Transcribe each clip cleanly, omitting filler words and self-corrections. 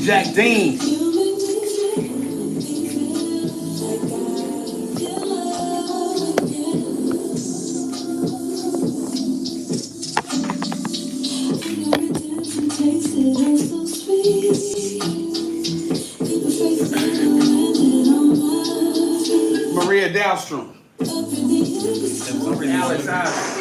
Jack Dean. Maria Dahlstrom. Alex Ives.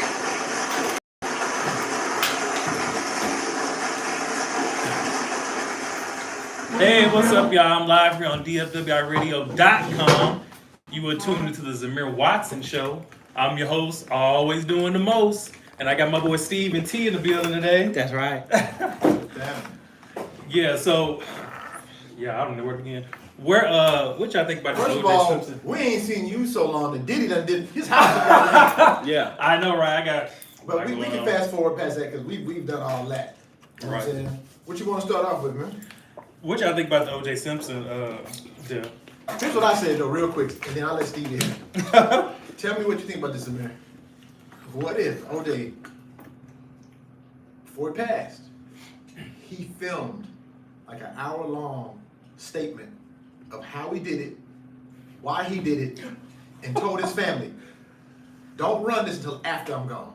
Hey, what's up, y'all? I'm live here on DFWRadio.com. You were tuned into the Zhamir Watson Show. I'm your host, always doing the most. And I got my boy Steve and T in the building today. That's right. Yeah, so, I don't know where to begin. What y'all think about this First of O.J. all, Simpson? we ain't seen you so long that Diddy done did his house. Yeah. I know, right? But we can fast forward past that because we've done all that. You know what I'm saying? What you want to start off with, man? What y'all think about the O.J. Simpson deal? Here's what I said, though, real quick, and then I'll let Steve in. Tell me what you think about this, Amir. What if O.J., before he passed, he filmed like an hour-long statement of how he did it, why he did it, and told his family, don't run this until after I'm gone,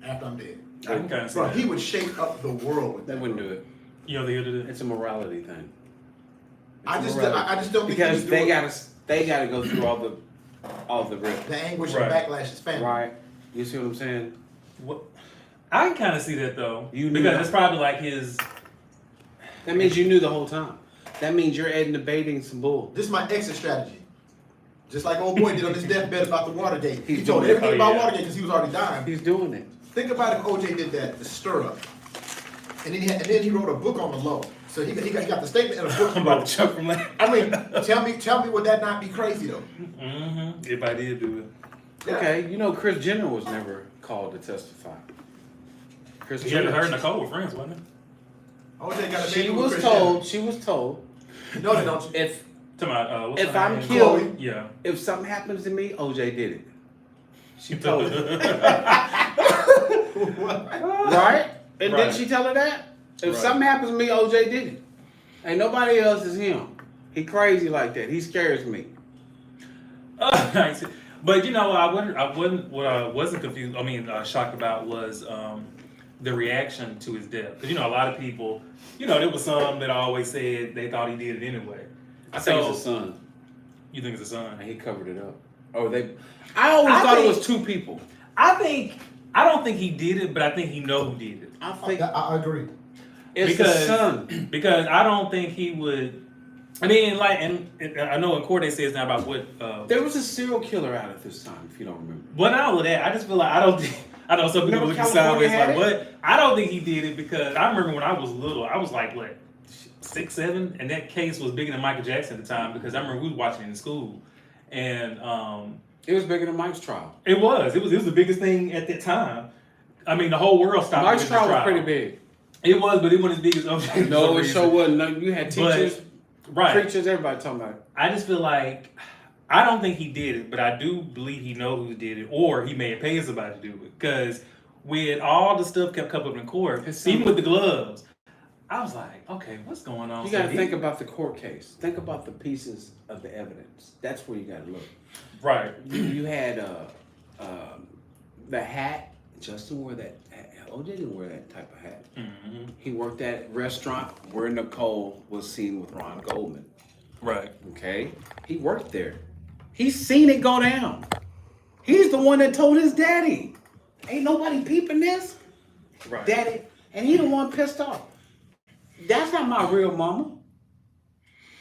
after I'm dead. I can kind of see Bro, that. he would shake up the world with They that. wouldn't do it. You know, they did it. It's a morality thing. I just don't think because he they would gotta go through all the rip. the anguish Right. and backlash his family. Right? You see what I'm saying? What? I can kind of see that, though. You knew because that. it's probably like his... That means you knew the whole time. That means you're debating some bull. This is my exit strategy. Just like old boy did on his deathbed about the Watergate. He He's told doing it. everything Oh, about yeah. Watergate because he was already dying. He's doing it. Think about if OJ did that, the stir up. And then he wrote a book on the low. So he got the statement in a book. I'm about to chuck from that. I mean, tell me would that not be crazy though? Mm-hmm. If I did do it. Yeah. Okay, you know Kris Jenner was never called to testify. Kris You ever Jenner. heard Nicole with friends, wasn't it? OJ got a She baby with was Kris told. She was told. Jenner. No, they don't. If To my, what's if her I'm name? killed, Chloe. Yeah. if something happens to me, OJ did it. She told it. Right? And Right. didn't she tell her that? If Right. something happens to me, OJ did it. Ain't nobody else is him. He crazy like that. He scares me. I see. But you know, what I wasn't confused, shocked about was the reaction to his death. Because, you know, a lot of people, you know, there was some that always said they thought he did it anyway. I think it's his son. You think it's a son? And he covered it up. Or they. I always thought it was two people. I don't think he did it, but I think he know who did it. I think I agree. it's the son. Because I don't think he would. I mean, like, and I know in court they says now about what. There was a serial killer out at this time, if you don't remember. But not all of that. I just feel like I don't think. I know some people Remember look California sideways had like, it? what? I don't think he did it because I remember when I was little, I was like, what, 6, 7? And that case was bigger than Michael Jackson at the time because I remember we were watching it in school. And It was bigger than Mike's trial. it was the biggest thing at that time. I mean, the whole world stopped. Mike's looking at trial the was pretty big. It was, but it wasn't as big as OJ. No, it sure wasn't. No, you had teachers, Right. preachers, everybody talking about it. I just feel like I don't think he did it, but I do believe he knows who did it, or he may have paid somebody to do it. Because with all the stuff kept coming up in court, even with the gloves, I was like, okay, what's going on? You got to think about the court case. Think about the pieces of the evidence. That's where you got to look. Right. You had the hat. Justin wore that. OJ didn't wear that type of hat. Mm-hmm. He worked at a restaurant where Nicole was seen with Ron Goldman. Right. Okay, he worked there. He's seen it go down. He's the one that told his daddy, "Ain't nobody peeping this, Right. daddy," and he the one pissed off. That's not my real mama.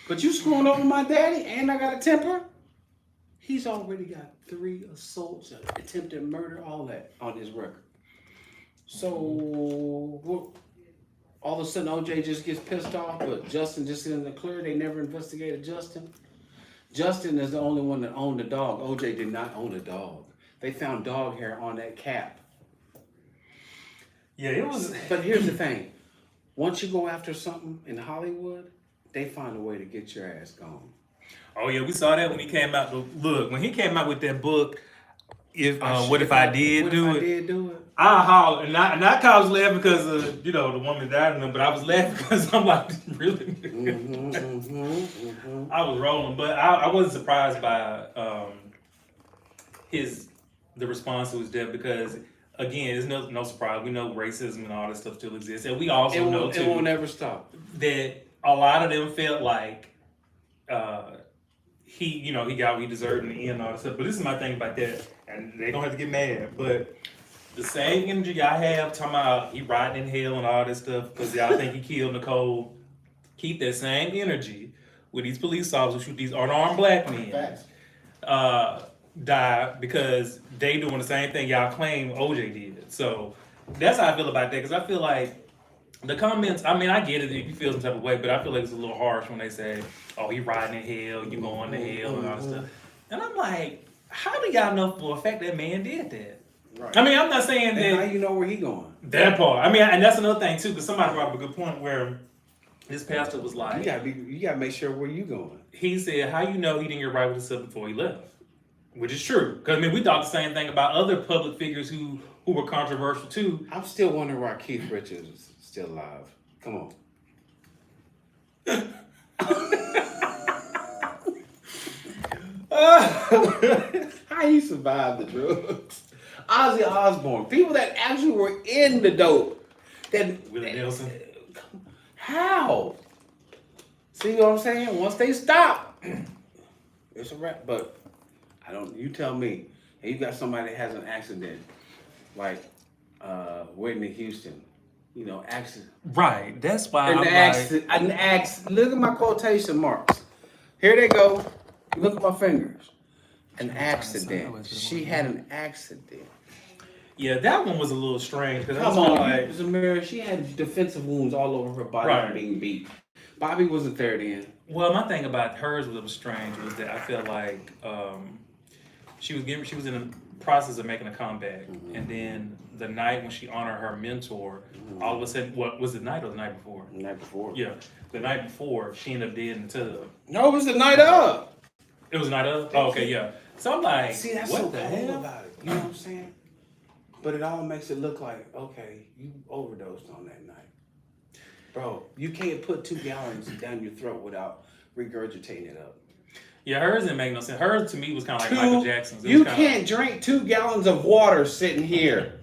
But you screwing over my daddy, and I got a temper. He's already got 3 assaults, attempted murder, all that on his record. So all of a sudden OJ just gets pissed off, but Justin just in the clear. They never investigated Justin. Justin is the only one that owned the dog. OJ did not own a dog. They found dog hair on that cap. Yeah, it was. But here's the thing. Once you go after something in Hollywood, they find a way to get your ass gone. Oh yeah, we saw that when he came out. Look, when he came out with that book, if I did do I it? did do it? I holler, and not cause I was laughing because the woman died in them, but I was laughing because I'm like, really? I was rolling, but I wasn't surprised by the response to his death because again, it's no surprise. We know racism and all this stuff still exists, and we also know too it won't ever stop. that a lot of them felt like he got what he deserved in the end and all that stuff. But this is my thing about that, and they don't have to get mad, but. The same energy y'all have talking about he riding in hell and all this stuff because y'all think he killed Nicole. Keep that same energy with these police officers who these unarmed black men die because they doing the same thing y'all claim OJ did. So that's how I feel about that because I feel like the comments. I mean, I get it if you feel some type of way, but I feel like it's a little harsh when they say, "Oh, he riding in hell, you going to hell and all this stuff." And I'm like, how do y'all know for a fact that man did that? Right. I mean, I'm not saying that. How you know where he going? That part. I mean, and that's another thing too, because somebody brought up a good point where this pastor was like, "You gotta make sure where you going." He said, "How you know he didn't get right with himself before he left?" Which is true, because I mean, we thought the same thing about other public figures who were controversial too. I'm still wondering why Keith Richards is still alive. Come on. How he survived the drugs? Ozzy Osbourne, people that actually were in the dope. Willie Nelson. How? See what I'm saying? Once they stop, it's a wrap. But you tell me. And you got somebody that has an accident, like Whitney Houston. Accident. Right. That's why Look at my quotation marks. Here they go. Look at my fingers. An accident. She had an accident. Yeah, that one was a little strange. Come on, Zhamir. She had defensive wounds all over her body from being beat. Bobby wasn't there then. Well, my thing about hers was strange was that I felt like she was in the process of making a comeback, and then the night when she honored her mentor, all of a sudden, what was it, night or the night before? The night before. Yeah, the night before she ended up dead in the tub. No, it was the night of. It was the night of. Oh, okay, yeah. So I'm like, see, that's what so the cool hell about it. You know what I'm saying? But it all makes it look like, okay, you overdosed on that night. Bro, you can't put 2 gallons down your throat without regurgitating it up. Yeah, hers didn't make no sense. Hers to me was kind of like Michael Jackson's. You can't drink 2 gallons of water sitting here.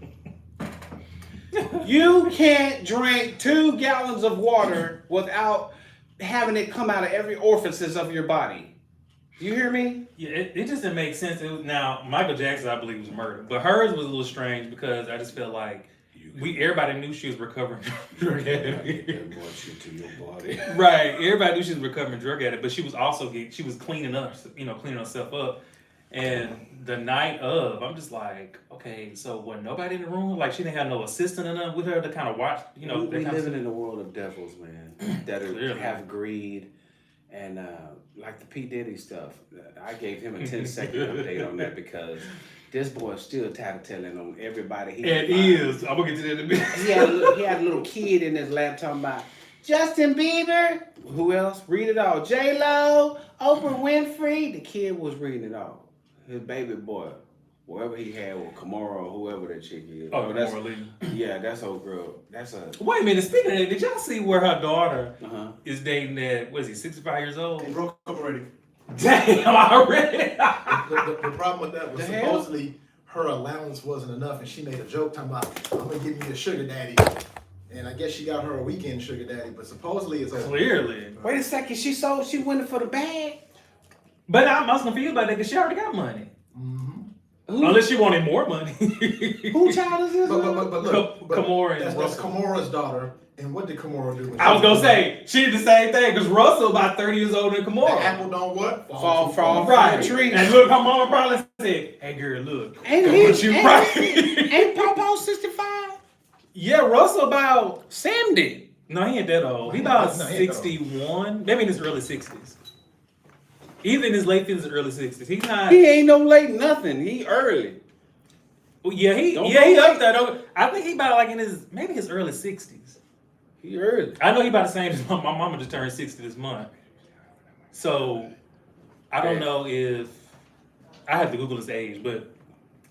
You can't drink 2 gallons of water without having it come out of every orifice of your body. You hear me? Yeah, it just didn't make sense. Now, Michael Jackson, I believe, was murdered. But hers was a little strange because I just felt like everybody knew she was recovering drug addict. To your body. Right. Everybody knew she was recovering drug addict, but she was also cleaning herself up. And the night of, I'm just like, okay, so was nobody in the room? Like she didn't have no assistant or nothing with her to kind of watch, We living in a world of devils, man, that have greed and like the P. Diddy stuff. I gave him a 10-second update on that because this boy is still tattling on everybody. It is. I'm gonna get to that in a minute. He had a little kid in his lap talking about Justin Bieber. Who else? Read it all. J-Lo, Oprah Winfrey. The kid was reading it all. His baby boy, whoever he had, or Kamara, or whoever that chick is. Oh, that's yeah, that's old girl. That's a. Wait a minute. Speaking of that, did y'all see where her daughter is dating that? What is he? 65 years old. They broke up already. Damn, already. The problem with that was supposedly her allowance wasn't enough, and she made a joke talking about, "I'm gonna give you a sugar daddy." And I guess she got her a weekend sugar daddy, but supposedly it's clearly. Wait a second, she went for the bag. But I'm also confused by that because she already got money. Mm-hmm. Unless she wanted more money. Who child is this? But look, Kamora and that's Kamora's daughter. And what did Kamora do? I was gonna say she did the same thing because Russell about 30 years older than Kamora. The apple don't what? Fall from the tree. And look, her mama probably said, "Hey girl, look, ain't Popo 65? Yeah, Russell about 70. No, he ain't that old. He about 61, maybe in his early 60s. Either in his late 50s or early 60s. He's not. He ain't no late nothing. He early. Well, yeah, he up there. I think he about like in his early 60s. He early. I know he about the same as my mama just turned 60 this month. So I don't know if I have to Google his age, but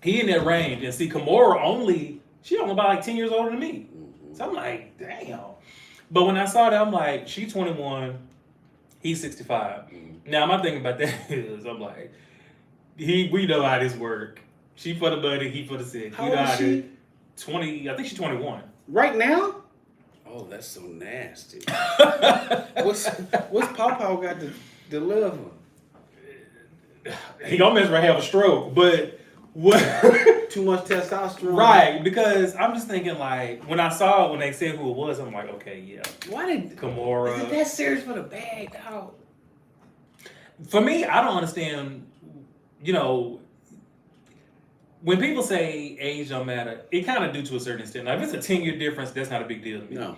He in that range. And see, Kimora she only about like 10 years older than me. So I'm like, damn. But when I saw that, I'm like, she's 21, he's 65. Now my thing about that is, I'm like, we know how this work. She for the money, he for the sex. How old is she? 20, I think she's 21. Right now? Oh, that's so nasty. What's Pawpaw got to deliver? He gonna mess around have a stroke, but what? Too much testosterone. Right, because I'm just thinking like when I saw it, when they said who it was, I'm like, okay, yeah. Why did Kimora. Is it that serious for the bag, dog? For me, I don't understand, you know, when people say age don't matter, it kind of do to a certain extent. Now, if it's a 10-year difference, that's not a big deal to me. No.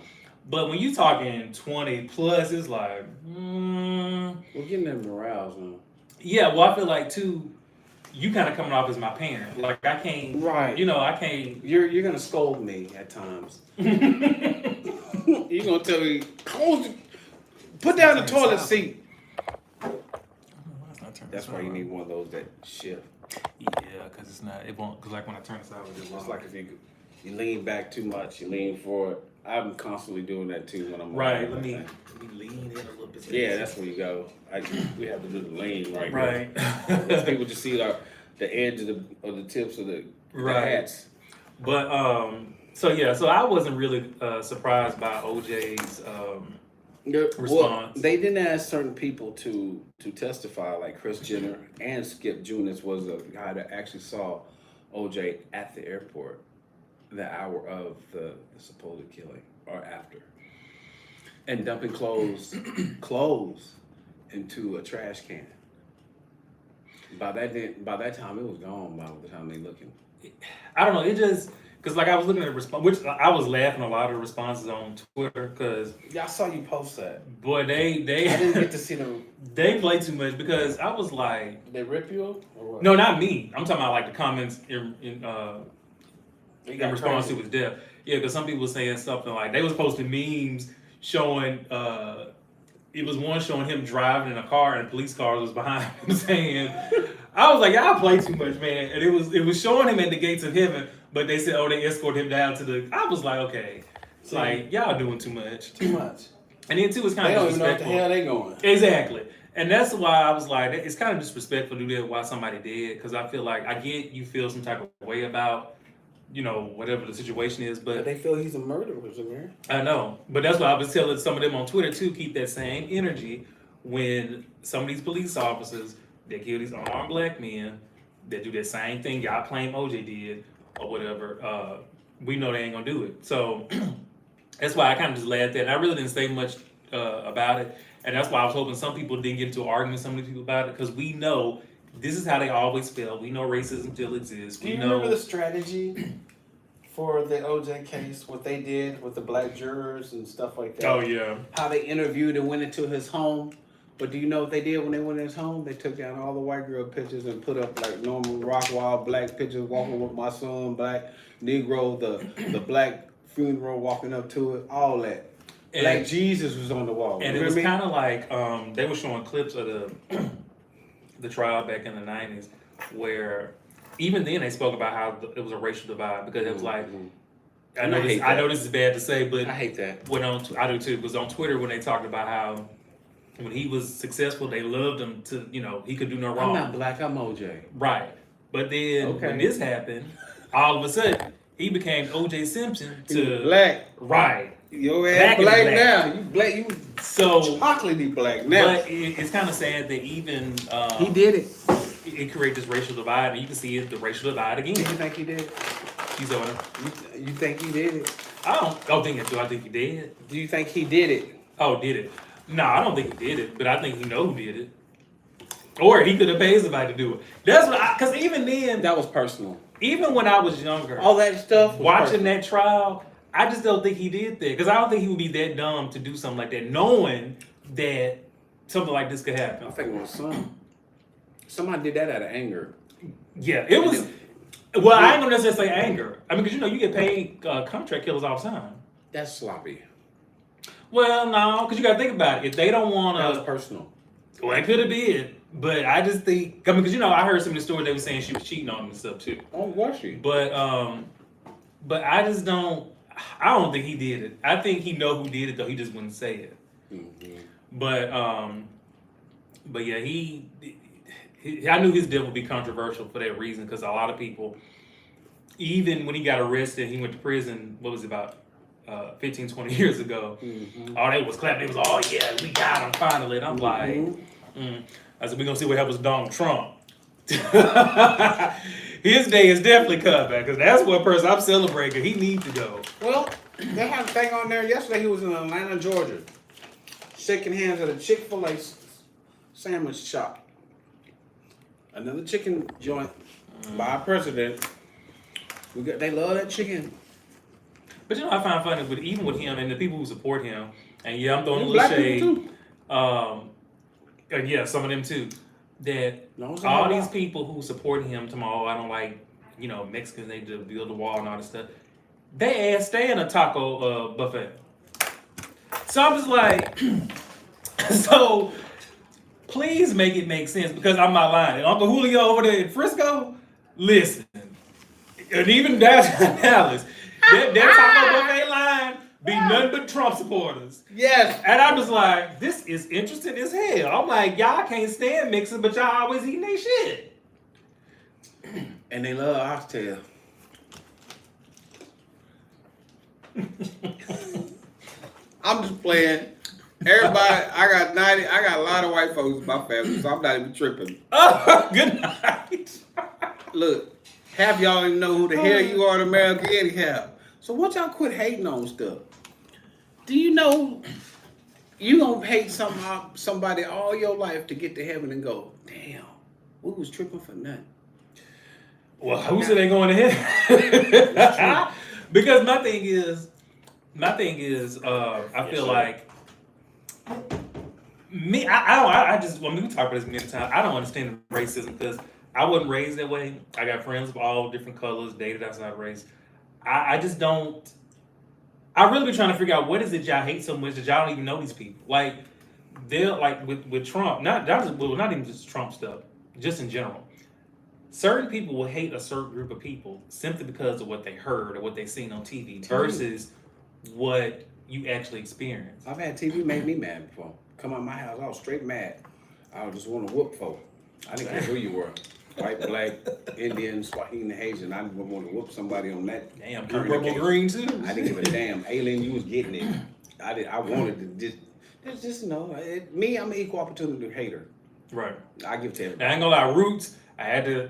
But when you talking 20 plus, it's like, We're getting that morale, man. yeah, well, I feel like, too, you kind of coming off as my parent. Like, I can't, Right. you know, I can't. You're gonna scold me at times. You're gonna tell me, Put down the toilet seat. that's why you need one of those that shift. Yeah, because it's not, it won't, because like when I turn this out, it It's won't. like if you lean back too much, you lean forward. I'm constantly doing that too when I'm Right, on let me that lean in a little bit. thing. Yeah, that's where you go. We have to do the lean right now. Right. Because people just see the edge of the tips of the Right. hats. But, so yeah, so I wasn't really surprised by OJ's response. Well, they didn't ask certain people to testify, like Kris Jenner and Skip Junis was a guy that actually saw OJ at the airport the hour of the supposed killing or after, and dumping clothes into a trash can. By that time it was gone. By the time they looking, I don't know, it just, because like I was looking at the response, which I was laughing a lot of the responses on Twitter, because Yeah, I saw you post that. boy, they I didn't get to see them. they play too much, because I was like, They rip you or what? no, not me. I'm talking about like the comments in You got response crazy. to his death. Yeah, because some people were saying something like they was posting memes showing it was one showing him driving in a car and police cars was behind him saying, I was like, y'all play too much, man. And it was showing him at the gates of heaven, but they said, oh, they escorted him down to the. I was like, okay, See? like y'all doing too much. Too much. And then too, it's kind They of don't even know what the disrespectful. hell they going. Exactly. And that's why I was like, it's kind of disrespectful to do that while somebody dead, because I feel like I get you feel some type of way about, you know, whatever the situation is, But but they feel he's a murderer, man. I know. But that's why I was telling some of them on Twitter too, keep that same energy when some of these police officers that kill these unarmed black men that do that same thing y'all claim OJ did or whatever, we know they ain't gonna do it. So that's why I kind of just laughed at it. And I really didn't say much about it. And that's why I was hoping some people didn't get into an argument with some of these people about it, because we know this is how they always feel. We know racism still exists. Do We you know. remember the strategy for the OJ case? What they did with the black jurors and stuff like that? Oh yeah. How they interviewed and went into his home. But do you know what they did when they went in his home? They took down all the white girl pictures and put up like normal Rockwall black pictures, walking with my son, black Negro, the black funeral, walking up to it, all that. Black And- Jesus was on the wall. And You it was hear me? kind of like they were showing clips of the trial back in the 90s, where even then they spoke about how it was a racial divide, because it was like, I know this is bad to say, but I hate that. when I do too, because on Twitter when they talked about how when he was successful, they loved him to, you know, he could do no I'm wrong. not black, I'm OJ. Right. But then Okay. when this happened, all of a sudden he became OJ Simpson You to black. right. Your Black ass is black, black. now. You black, you So chocolatey black now. but it's kind of sad that even He did it. it created this racial divide, and you can see it, the racial divide again. Do you think he did it? You said what? You think he did it? I don't think it. Do I think he did? Do you think he did it? Oh, did it? No, I don't think he did it, but I think he know who did it. Or he could have paid somebody to do it. That's what because even then, That was personal. even when I was younger, All that stuff. Was watching personal. that trial, I just don't think he did that, because I don't think he would be that dumb to do something like that, knowing that something like this could happen. I think it was somebody did that out of anger. Yeah, it was. Well, I ain't gonna necessarily say anger. I mean, because you know you get paid contract killers all the time. That's sloppy. Well, no, because you got to think about it. If they don't want That was to, personal. well, it could have been. But I just think, I mean, because I heard some of the stories they were saying she was cheating on him and stuff too. Oh, was she? But I just don't. I don't think he did it. I think he know who did it though. He just wouldn't say it. Mm-hmm. But yeah, he I knew his death would be controversial for that reason because a lot of people, even when he got arrested, he went to prison. What was it, about 15, 20 years ago? Mm-hmm. All they was clapping. They was, oh yeah, we got him finally. And I'm like, I said, we're gonna see what happens with Donald Trump. His day is definitely coming because that's one person I'm celebrating. He needs to go. Well, they had a thing on there yesterday. He was in Atlanta, Georgia, shaking hands at a Chick-fil-A sandwich shop. Another chicken joint by a president. They love that chicken. But I find funny even with him and the people who support him, and yeah, I'm throwing a little Black shade. people too. And yeah, some of them too. That No, it's all not these about- people who support him tomorrow, I don't like, Mexicans, they just build a wall and all this stuff. They ass stay in a taco buffet. So I'm just like, so please make it make sense because I'm not lying. Uncle Julio over there in Frisco, listen, and even downtown Dallas, that taco buffet line be nothing but Trump supporters. Yes. And I'm just like, this is interesting as hell. I'm like, y'all can't stand mixing, but y'all always eating their shit. And they love oxtail. I'm just playing. Everybody, I got a lot of white folks in my family, so I'm not even tripping. Oh, good night. Look, half y'all don't even know who the hell you are in America anyhow. So once y'all quit hating on stuff, do you know you gonna hate somebody all your life to get to heaven and go, damn, we was tripping for nothing. Well, who said they going to hell? Because my thing is, I feel like me. I just when we talk about this many times, I don't understand racism because I wasn't raised that way. I got friends of all different colors, dated outside race. I just don't. I really be trying to figure out what is it y'all hate so much that y'all don't even know these people. Like they're like with Trump, not even just Trump stuff, just in general. Certain people will hate a certain group of people simply because of what they heard or what they seen on TV versus what you actually experienced. I've had TV make me mad before. Come out my house, I was straight mad. I just want to whoop folk. I didn't care who you were. White, black, Indian, Swahili, Haitian. I didn't want to whoop somebody on that. Damn, current purple occasion. green too. I didn't give a damn. Alien, you was getting it. I wanted to just me, I'm an equal opportunity hater. Right. I give to I everybody. ain't gonna lie, Roots, I had to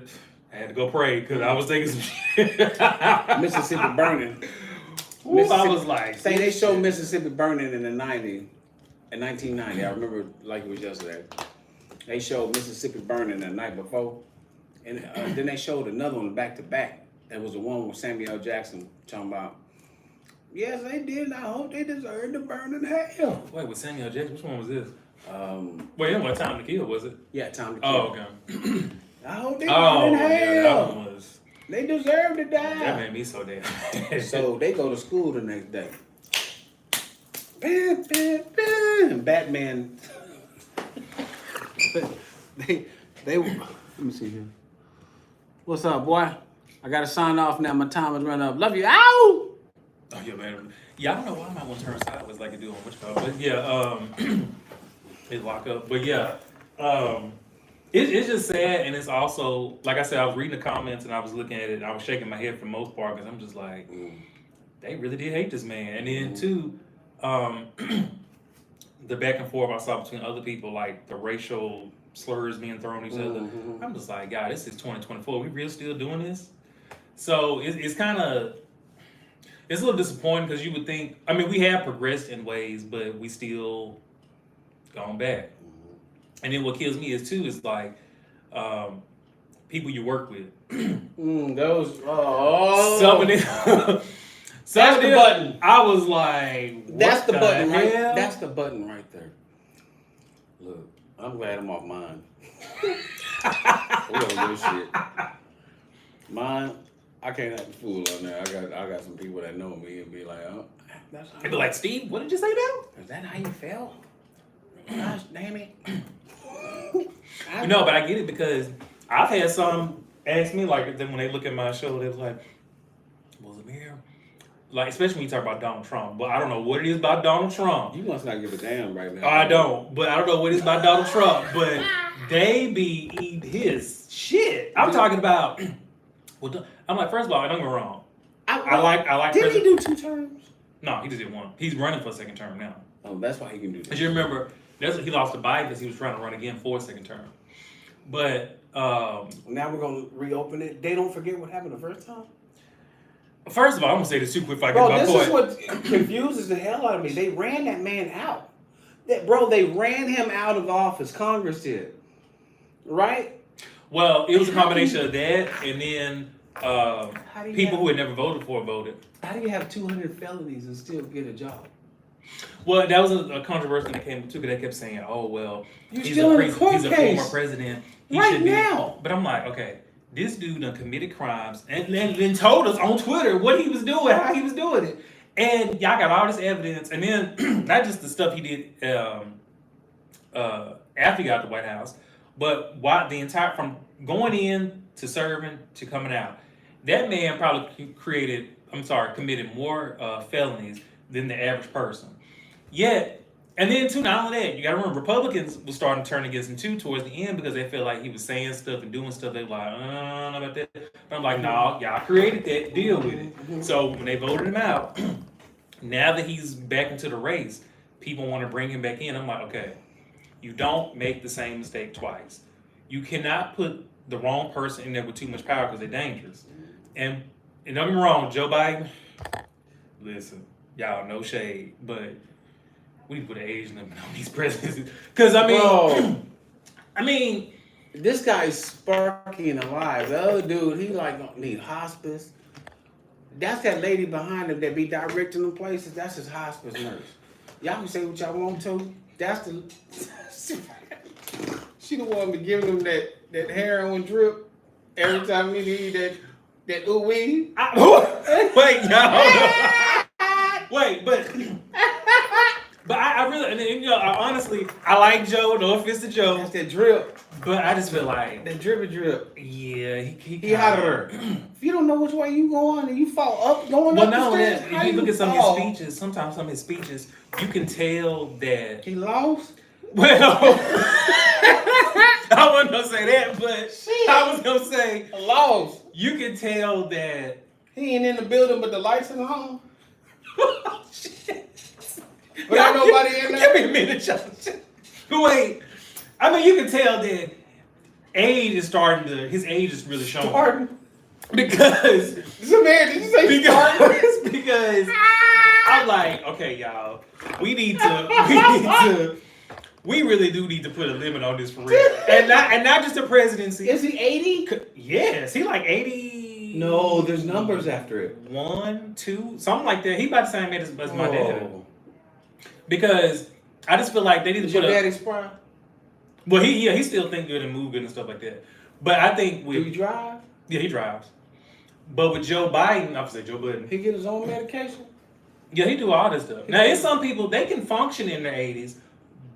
go pray because I was thinking some shit. Mississippi Burning. Ooh, I was like, Say they showed Mississippi Burning in 1990. I remember like it was yesterday. They showed Mississippi Burning the night before. And then they showed another one back to back. That was the one with Samuel Jackson talking about, yes, they did. I hope they deserve to burn in hell. Wait, with Samuel Jackson, which one was this? Um, Wait, what Time to Kill was it? yeah, Time to Kill. Oh, okay. I hope they Oh, burn in yeah, hell. that one was. They deserve to That die. made me so damn. So they go to school the next day. Bam, bam, bam. Batman. they let me see here. What's up, boy? I gotta sign off now. My time is running up. Love you. Ow! Oh yeah, man. Yeah, I don't know why my one turn sideways like it do on which car, but yeah, it lock up. But yeah, it's just sad, and it's also like I said, I was reading the comments and I was looking at it, and I was shaking my head for the most part because I'm just like, they really did hate this man. And then too, the back and forth I saw between other people, like the racial slurs being thrown at each other. I'm just like, God, this is 2024. We really still doing this? So it's kind of. It's a little disappointing because you would think, I mean, we have progressed in ways, but we still gone back. And then what kills me is too, is like, people you work with. Those, Some of them, That's the button. I was like, what That's the button, right? hell? That's the button right there. Look, I'm glad I'm off mine. We don't do shit. Mine, I can't act the fool on there. I got some people that know me and be like, oh, that's how They'd be like, Steve, what did you say now? is that how you felt? Gosh damn it. No, but I get it because I've had some ask me like then when they look at my show, they was like, "Was it here?" Like especially when you talk about Donald Trump. But I don't know what it is about Donald Trump. You must not give a damn right now. I don't, but I don't know what it is about Donald Trump. But they be eating his shit. I'm talking about. Well, I'm like, first of all, don't get me wrong. I like. Did he do 2 terms? No, he just did one. He's running for a second term now. Oh, that's why he can do that. Because you remember, that's what he lost to Biden because he was trying to run again for a second term. But Now we're gonna reopen it. They don't forget what happened the first time. first of all, I'm gonna say this too quick if I Bro, get my this point. is what confuses the hell out of me. They ran that man out. They ran him out of office. Congress did, right? Well, it was a combination of that and then do you people have- who had never voted for voted. How do you have 200 felonies and still get a job? Well, that was a controversy that came too because they kept saying, "Oh well, You're he's still a, in a court he's a case. former president. He Right should be." now. But I'm like, okay, this dude done committed crimes and then told us on Twitter what he was doing, how he was doing it, and y'all got all this evidence, and then not just the stuff he did after he got to the White House, but why the entire from going in to serving to coming out. That man probably committed more felonies than the average person. Yet, and then too, not only that, you gotta remember Republicans were starting to turn against him too towards the end because they felt like he was saying stuff and doing stuff. They were like, I don't know about that. But I'm like, no, y'all created that, deal with it. So when they voted him out, now that he's back into the race, people want to bring him back in. I'm like, okay, you don't make the same mistake twice. You cannot put the wrong person in there with too much power because they're dangerous. And don't get me wrong, Joe Biden, listen, y'all, no shade, but we need to put an age limit on these presidents. Because, I mean, Bro. I mean, This guy's sparky and alive. The other dude, he like don't need hospice. That's that lady behind him that be directing them places. That's his hospice nurse. Y'all can say what y'all want to. That's the. She the one be giving him that heroin drip every time he need that ooh wee. wait, y'all. Wait, but I really, and you know, honestly, I like Joe. No offense to Joe, That's that drip. but I just feel like, That drippy drip. yeah, He out of her. If you don't know which way you going and you fall up going Well, up no, the stairs, that, how if you look at some fall? of his speeches, sometimes some of his speeches, you can tell that. He lost. Well, I wasn't gonna say that, but Shit. I was gonna say Lost. you can tell that. He ain't in the building, but the lights in the home. Shit. But ain't nobody in there? Give me a minute, y'all. Wait, I mean you can tell that his age is really showing. Pardon? Because Zhamir, did you say Spartan? because I'm like, okay, y'all, we really do need to put a limit on this for real, and not just the presidency. Is he 80? Yes, he like 80. No, there's numbers after it. 1, 2, something like that. He about the same age as my dad. Oh. Because I just feel like they need to Is put your a. daddy Spartan? Well, he still think good and move good and stuff like that. But I think Do you with drive? yeah, he drives. But with Joe Biden, I would say Joe Budden. He get his own medication? Yeah, he do all this stuff. Now, there's some people they can function in their 80s,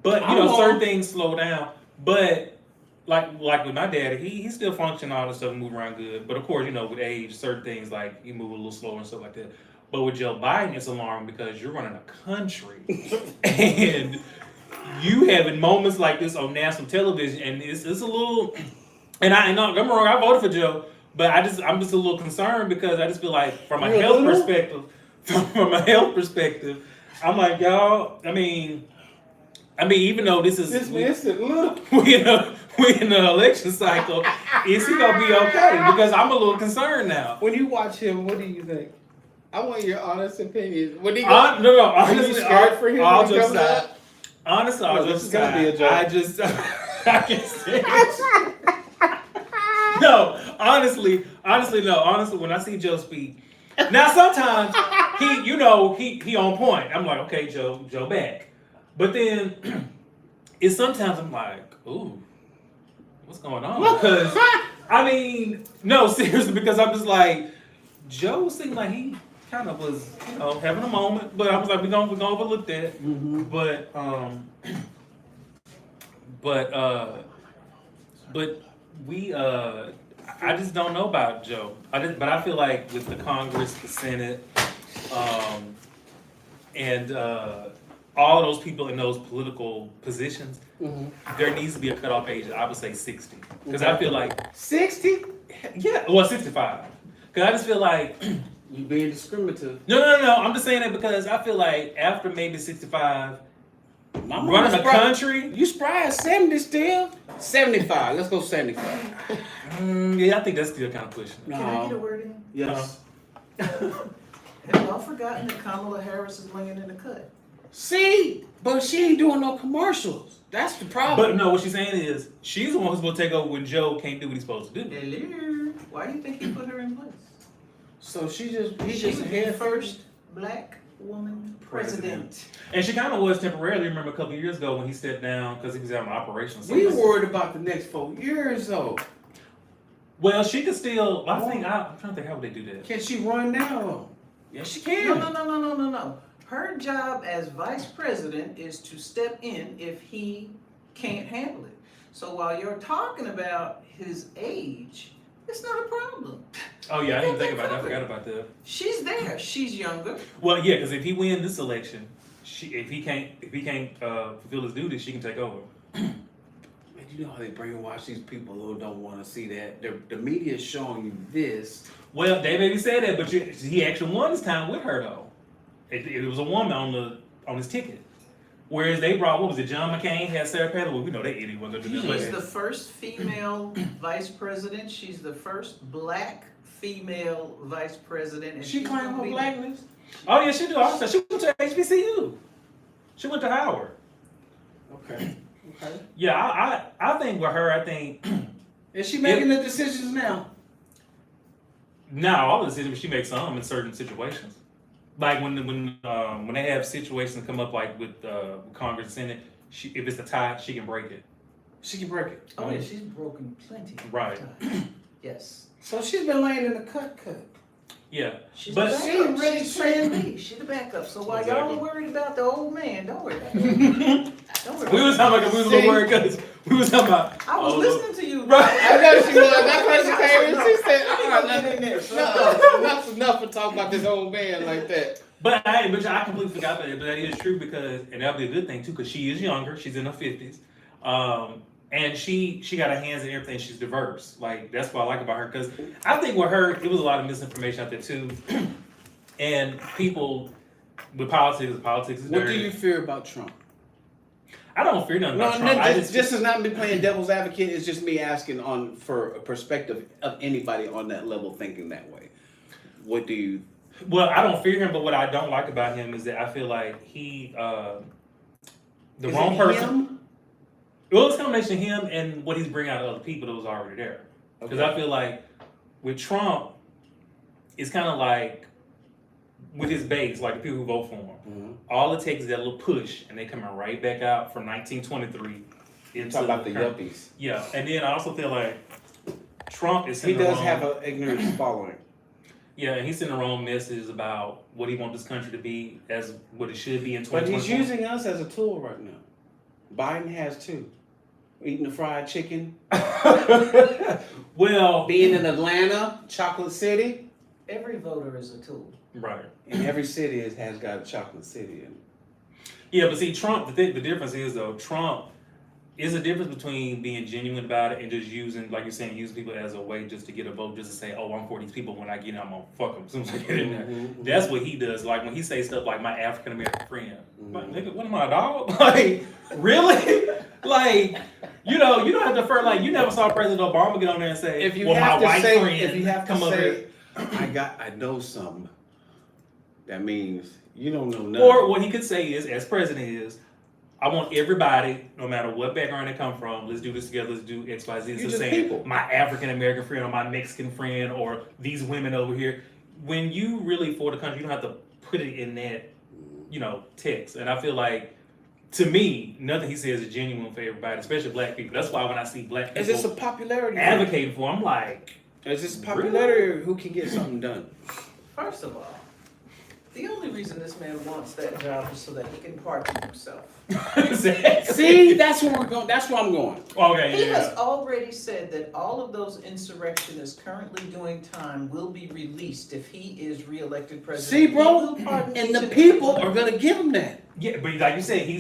but you I know won't. certain things slow down. But like with my daddy, he still function all this stuff, and move around good. But of course, you know, with age, certain things like he move a little slower and stuff like that. But with Joe Biden, it's alarming because you're running a country, and you having moments like this on national television, and it's a little. And don't get me wrong, I voted for Joe, but I'm just a little concerned because I just feel like from a health perspective, I'm like y'all. I mean, even though this is This instant little. we in the election cycle, is he gonna be okay? Because I'm a little concerned now. When you watch him, what do you think? I want your honest opinion. When he No, Are you honestly, scared for him I'll when he just comes out? honestly, No, I'll this just is gonna be a joke. I just I can say. No, honestly, no. Honestly, when I see Joe speak, now sometimes he on point. I'm like, okay, Joe back. But then it's sometimes I'm like, ooh, what's going on? Because I mean, no, seriously, because I'm just like, Joe seemed like he kind of was, having a moment. But I was like, we're gonna overlook that. Mm-hmm. But But we, I just don't know about Joe. But I feel like with the Congress, the Senate, and all those people in those political positions, there needs to be a cutoff age. I would say 60, because I feel like 60? yeah, well 65. Because I just feel like You being discriminative. no. I'm just saying that because I feel like after maybe 65, Mama running the spry- country. You spry at 70 still? 75. Let's go 75. Yeah, I think that's still kind of pushing it. Can I get a No. word in? Yes. Have y'all forgotten that Kamala Harris is laying in the cut? See? But she ain't doing no commercials. That's the problem. But no, what she's saying is she's the one who's supposed to take over when Joe can't do what he's supposed to do. Hello. Why do you think he put her in place? So he just She's the ahead first black woman president. And she kind of was temporarily. Remember a couple of years ago when he stepped down because he was having operations. We worried about the next 4 years though. Well, she could still. I'm trying to think how would they do that. Can she run now? Yes, she can. No. Her job as vice president is to step in if he can't handle it. So while you're talking about his age, it's not a problem. Oh yeah, I didn't think about that. I forgot about that. She's there. She's younger. Well, yeah, because if he wins this election, if he can't fulfill his duties, she can take over. Man, you know how they brainwash these people who don't want to see that. The media is showing you this. Well, they maybe said that, but he actually won this time with her though. It was a woman on his ticket. Whereas they brought, what was it, John McCain had Sarah Palin. Well, we know that idiot wasn't going to do She's that. the first female vice president. She's the first black female vice president. And She she's claim gonna her be- blackness. Oh yeah, she do. Also, she went to HBCU. She went to Howard. Okay. Okay. Yeah, I think with her, I think Is she making the decisions now? now all the decisions she makes some in certain situations. Like when they have situations come up like with Congress and Senate, if it's a tie, she can break it. She can break it. Oh yeah, she's broken plenty. of Right. times. Yes. So she's been laying in the cut. Yeah, She's but the she backup. ain't really She's plan saying- B. She's the backup. So while y'all Exactly. are worried about the old man, don't worry about it. Don't worry we was about talking about we was a little worried because we was talking about. it. I was oh, listening to you. Right. I know she was. That person came and she said, Get in there, son. no, enough's enough to talk about this old man like that. But I completely forgot that. But that is true because, and that'll be a good thing too, because she is younger. She's in her 50s, and she got her hands in everything. She's diverse. Like that's what I like about her. Because I think with her, it was a lot of misinformation out there too, and people with politics is What do dirty. you fear about Trump? I don't fear nothing No, about Trump. I this is not me playing devil's advocate. It's just me asking for a perspective of anybody on that level thinking that way. What do you? Well, I don't fear him, but what I don't like about him is that I feel like he, the Is wrong it person. him? Well, it's a combination of him and what he's bringing out of other people that was already there. Because Okay. I feel like with Trump, it's kind of like with his base, like the people who vote for him. Mhm. All it takes is that little push, and they coming right back out from 1923. You're talking about the current- yuppies. Yeah, and then I also feel like Trump is He sending the does wrong- have an ignorant following. Yeah, and he's sending the wrong message about what he wants this country to be as what it should be in But 2024. he's using us as a tool right now. Biden has too. Eating the fried chicken. Well, Being in Atlanta, Chocolate City. Every voter is a tool. right. And every city has got a Chocolate City in it. Yeah, but see, Trump. The difference is though, Trump is a difference between being genuine about it and just using, like you're saying, using people as a way just to get a vote, just to say, oh, I'm for these people. When I get in, I'm gonna fuck them as soon as I get in there. Mhm. That's what he does. Like when he says stuff like my African American friend. Like, Mhm. nigga, what am I, a dog? Like, really? Like, you don't have to defer. Like, you never saw President Obama get on there and say, If you well, have my to white say, friend, if you have to come over here. say, I know something. That means you don't know nothing. Or what he could say is, as president is, I want everybody, no matter what background they come from, let's do this together, let's do X, Y, Z. You're So just saying people. my African American friend or my Mexican friend or these women over here. When you really for the country, you don't have to put it in that, text. And I feel like, to me, nothing he says is genuine for everybody, especially black people. That's why when I see black Is this a people popularity? advocating for, I'm like, Is this popularity or who can get something done? First of all, The only reason this man wants that job is so that he can party himself. See, that's where we're going. That's where I'm going. Okay, He yeah. has already said that all of those insurrectionists currently doing time will be released if he is reelected president. See, bro, He will pardon and the each people every are one. gonna give him that. Yeah, but like you said, he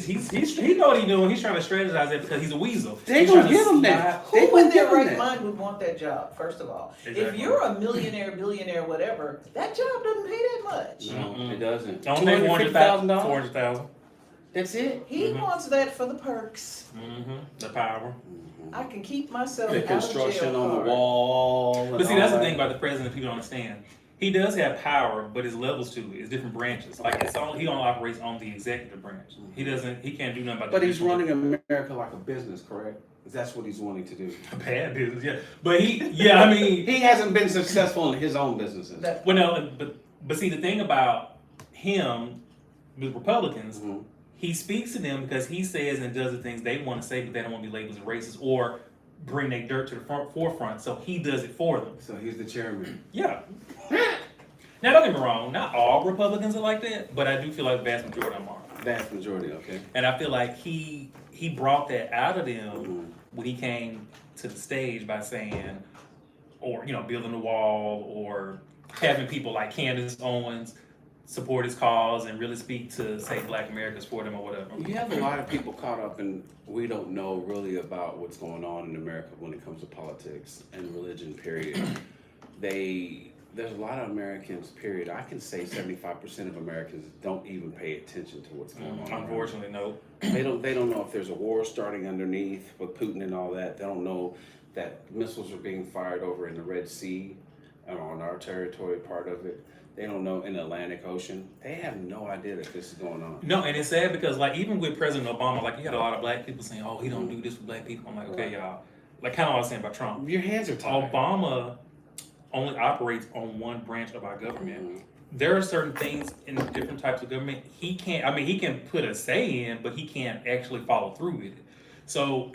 know what he's doing. He's trying to strategize it because he's a weasel. They He's gonna trying to give him slide- that. They Who in gonna their give him right that. mind would want that job, first of all? If Exactly. you're a millionaire, billionaire, whatever, that job doesn't pay that much. No, it doesn't. Don't pay $250,000. 400,000. That's it. He wants that for the perks. The power. I can keep myself The out of construction jail on the card. wall. and But see, all that's the that. thing about the president people don't understand. He does have power, but his levels to it is different branches. Like he only operates on the executive branch. He can't do nothing about But the he's judicial running America like a business, correct? That's what he's wanting to do. bad business, yeah. But I mean, He hasn't been successful in his own businesses. That- well, no, but see, the thing about him with Republicans, Mhm. he speaks to them because he says and does the things they want to say, but they don't want to be labeled as racist or bring their dirt to the forefront. So he does it for them. So he's the chairman. Yeah. Now, don't get me wrong. Not all Republicans are like that, but I do feel like the vast majority of them are. Vast majority, okay. And I feel like he brought that out of them Mhm. when he came to the stage by saying, or building a wall, or having people like Candace Owens support his cause and really speak to say Black Americans for them or whatever. You have a lot of people caught up in, we don't know really about what's going on in America when it comes to politics and religion, period. There's a lot of Americans, period. I can say 75% of Americans don't even pay attention to what's going on. Unfortunately, no. They don't know if there's a war starting underneath with Putin and all that. They don't know that missiles are being fired over in the Red Sea on our territory, part of it. They don't know in the Atlantic Ocean. They have no idea that this is going on. No, and it's sad because like even with President Obama, like you had a lot of Black people saying, "Oh, he don't do this for Black people." I'm like, okay, y'all. Like kind of what I was saying about Trump. Your hands are tied. Obama only operates on one branch of our government. Mhm. There are certain things in different types of government he can't. I mean, he can put a say in, but he can't actually follow through with it. So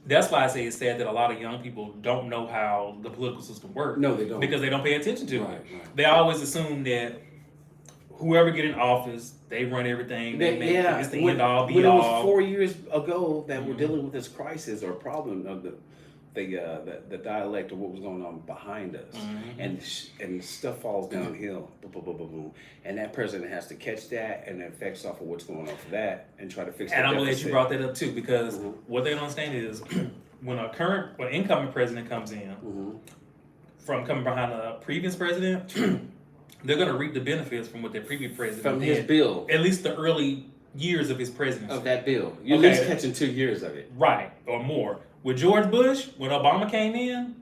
that's why I say it's sad that a lot of young people don't know how the political system works. No, they don't. Because they don't pay attention to Right, it. right. They always assume that whoever get in office, they run everything. They make it's the end all, be when it was all. 4 years ago that we're Mhm. dealing with this crisis or problem of the dialect of what was going on behind us, Mhm. and stuff falls downhill, boom, boom, boom, boom, boom, and that president has to catch that and the effects off of what's going on for that and try to fix. And the I'm glad deficit. you brought that up too, because Mhm. what they don't understand is when an incoming president comes in Mhm. from coming behind a previous president, they're going to reap the benefits from what their previous president From did. his bill, At least the early years of his presidency. of that bill, you're Okay. at least catching 2 years of it. Right, or more. With George Bush, when Obama came in,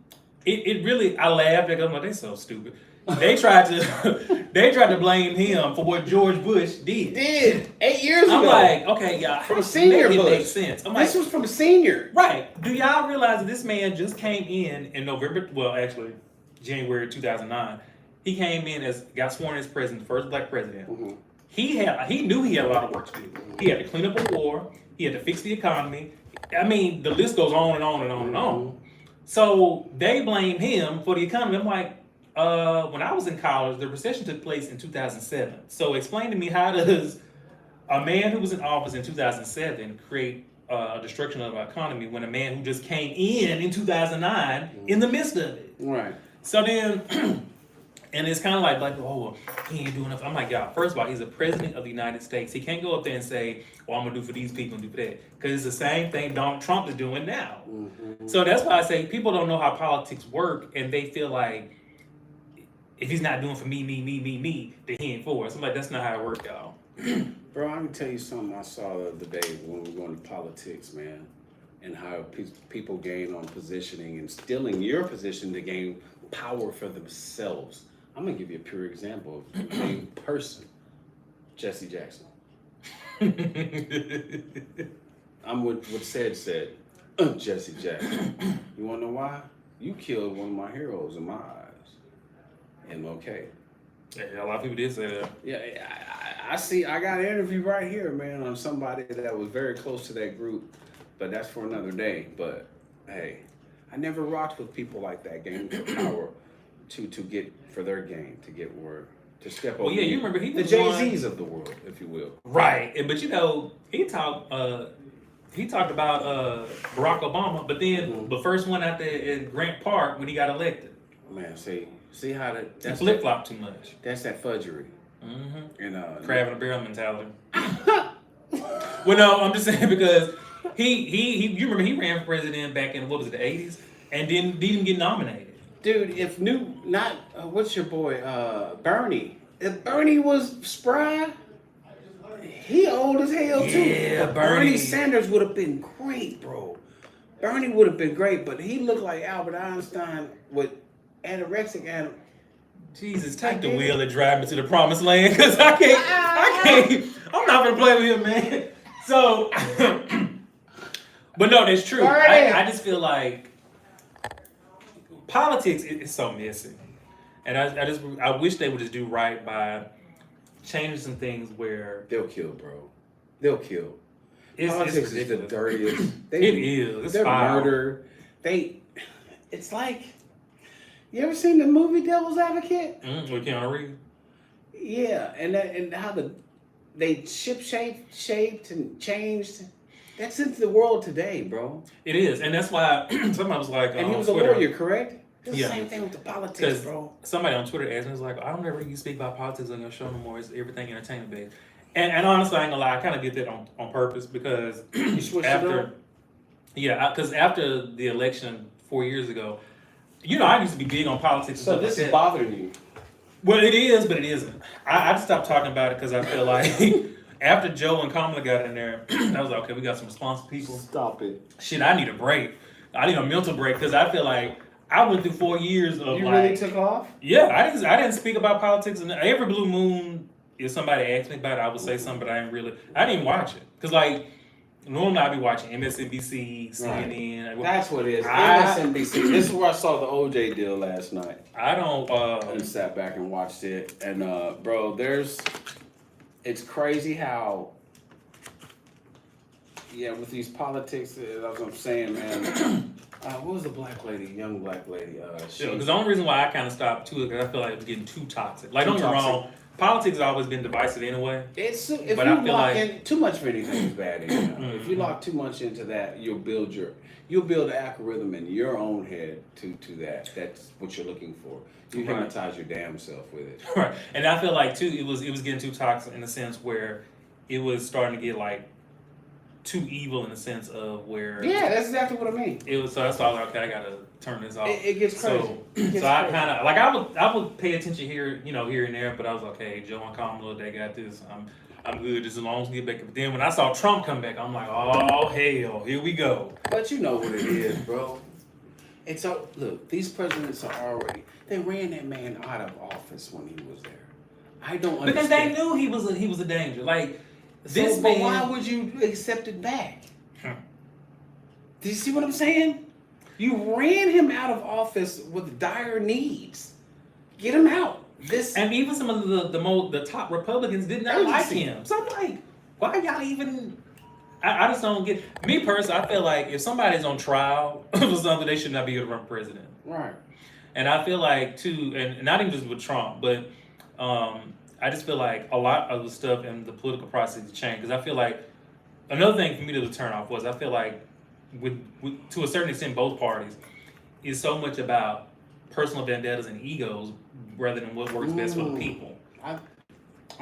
it really, I laughed at them like, they so stupid. They tried to blame him for what George Bush did. Did 8 years I'm ago? like, okay, y'all, From a senior make it make Bush. sense. I'm like, This was from a senior. right. Do y'all realize that this man just came in November, well, actually, January 2009. He came in got sworn as president, the first Black president. Mhm. He knew he had a lot of work to do. He had to clean up a war. He had to fix the economy. I mean, the list goes on and on and on and on. So they blame him for the economy. I'm like, when I was in college, the recession took place in 2007. So explain to me, how does a man who was in office in 2007 create destruction of our economy when a man who just came in 2009 in the midst of it? Right. So then, and it's kind of like, oh, well, he ain't doing enough. I'm like, y'all, first of all, he's a president of the United States. He can't go up there and say, well, I'm going to do for these people and do for that. Because it's the same thing Donald Trump is doing now. Mhm. So that's why I say people don't know how politics work, and they feel like if he's not doing for me, then he ain't for us. I'm like, that's not how it works, y'all. Bro, I'm gonna tell you something I saw the other day when we were going to politics, man, and how people gain on positioning and stealing your position to gain power for themselves. I'm gonna give you a pure example of the same person, Jesse Jackson. I'm what said. Jesse Jackson. You wanna know why? You killed one of my heroes in my eyes, MLK. Yeah, a lot of people did say that. Yeah, I see. I got an interview right here, man, on somebody that was very close to that group, but that's for another day. But hey, I never rocked with people like that, gaining for power to get for their gain, to get where to step over. Well, yeah, you remember he the was Jay-Z's of the world, if you will. right, but you know, he talked about Barack Obama, but then the first one out there in Grant Park when he got elected, Man, see how he that's flip flopped too much. That's that fudgery. Mm-hmm. And Crab in a barrel mentality. Well, no, I'm just saying because he you remember he ran for president back in what was it, the 80s, and didn't even get nominated. dude, if what's your boy Bernie? If Bernie was spry, he old as hell too. Yeah, But Bernie Sanders would have been great, bro. Bernie would have been great, but he looked like Albert Einstein with anorexic and. Jesus, take the wheel and drive me to the promised land, cause I can't. I'm not gonna play with him, man. So, but no, that's true. I just feel like politics is so messy, and I wish they would just do right by changing some things where They'll kill, bro. They'll kill. it's Politics is the ridiculous. dirtiest. It is. It's They're foul. murder. It's like, you ever seen the movie Devil's Advocate? With Keanu Reeves. Yeah, and how they shaped and changed. That's into the world today, bro. It is, and that's why somebody was like, And he was Twitter, a lawyer, correct? It's Yeah. the same thing with the politics, Because bro. somebody on Twitter asked me, was like, I don't ever hear you speak about politics on your show no more. It's everything entertainment based. And honestly, I ain't gonna lie, I kind of did that on purpose because You switched it up? because after the election 4 years ago, you know, I used to be big on politics. And So stuff this like is that. bothering you. Well, it is, but it isn't. I just stopped talking about it because I feel like after Joe and Kamala got in there, I was like, okay, we got some responsible people. Stop it. Shit, I need a break. I need a mental break because I feel like I went through 4 years of You like, really took off? yeah, I didn't speak about politics, and every blue moon, if somebody asked me about it, I would say something, but I didn't even watch it because like normally I'd be watching MSNBC, CNN. That's what it is. I- MSNBC. This is where I saw the OJ deal last night. I don't. And sat back and watched it. And bro, it's crazy how, with these politics, that's what I'm saying, man. What was the black lady, young black lady? Because the only reason why I kind of stopped too is because I feel like it's getting too toxic. Like, Too don't get me toxic. wrong, politics has always been divisive anyway. If But you I feel lock like- in too much of anything is bad. If you lock too much into that, you'll build an algorithm in your own head to that. That's what you're looking for. You Right. hypnotize your damn self with it. Right, and I feel like too, it was getting too toxic in the sense where it was starting to get like too evil in the sense of where Yeah, that's exactly what I mean. it was. So that's why I was like, okay, I gotta turn this off. It gets crazy. So, It gets so I crazy. kind of like I would pay attention here, here and there, but I was like, okay, Joe and Kamala, they got this. I'm good just as long as we get back. But then when I saw Trump come back, I'm like, oh hell, here we go. But you know what it is, bro. It's look, these presidents are they ran that man out of office when he was there. I don't understand. Because they knew he was a danger. Like this But man. why would you accept it back? Hmm. Do you see what I'm saying? You ran him out of office with dire needs. Get him out. And even some of the top Republicans did not like him. So I'm like, why y'all even? I just don't get. Me personally, I feel like if somebody's on trial for something, they should not be able to run president. Right. And I feel like too, and not even just with Trump, but I just feel like a lot of the stuff in the political process has changed. Because I feel like another thing for me to turn off was I feel like with to a certain extent both parties is so much about personal vendettas and egos rather than what works best for the people. I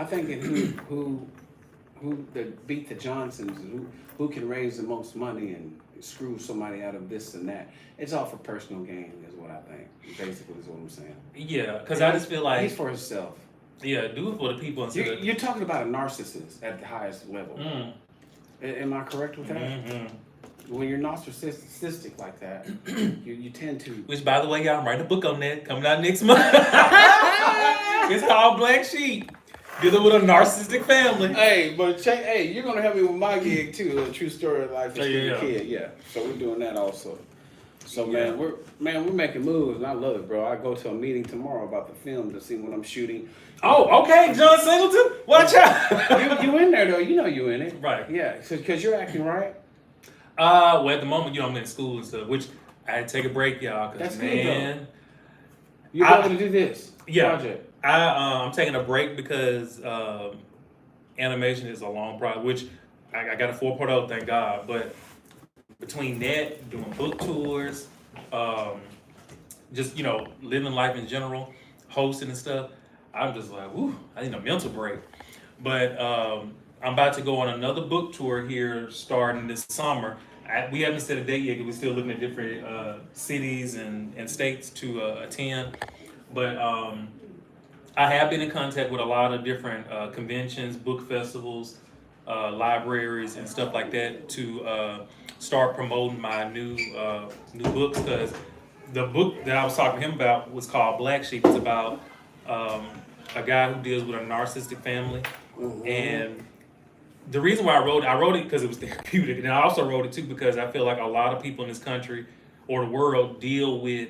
think that who that beat the Johnsons, who can raise the most money and screw somebody out of this and that. It's all for personal gain, is what I think. Basically, is what I'm saying. Yeah, because I just feel like He's for himself. yeah, do it for the people instead of. You're talking about a narcissist at the highest level. Am I correct with that? Mm-hmm. When you're narcissistic like that, you tend to. Which, by the way, y'all, I'm writing a book on that coming out next month. It's called Black Sheep. Dealing with a narcissistic family. Hey, but you're gonna help me with my gig too. A true story of life as Yeah. a kid. Yeah. So we're doing that also. So Yeah. we're making moves, and I love it, bro. I go to a meeting tomorrow about the film to see what I'm shooting. Oh, okay, John Singleton. Watch out. you in there though? You know you in it, Right. Yeah. So because you're acting right. Well, at the moment, I'm in school and stuff, which I had to take a break, y'all. Cause That's good, man, You're able to do this Yeah. project. I'm taking a break because animation is a long project, which I got a 4.0, thank God. But between that, doing book tours, just living life in general, hosting and stuff, I'm just like, whoo, I need a mental break. But I'm about to go on another book tour here starting this summer. We haven't set a date yet because we're still looking at different cities and states to attend. But I have been in contact with a lot of different conventions, book festivals, libraries, and stuff like that to start promoting my new books. Because the book that I was talking to him about was called Black Sheep. It's about a guy who deals with a narcissistic family, and the reason why I wrote it because it was therapeutic, and I also wrote it too because I feel like a lot of people in this country or the world deal with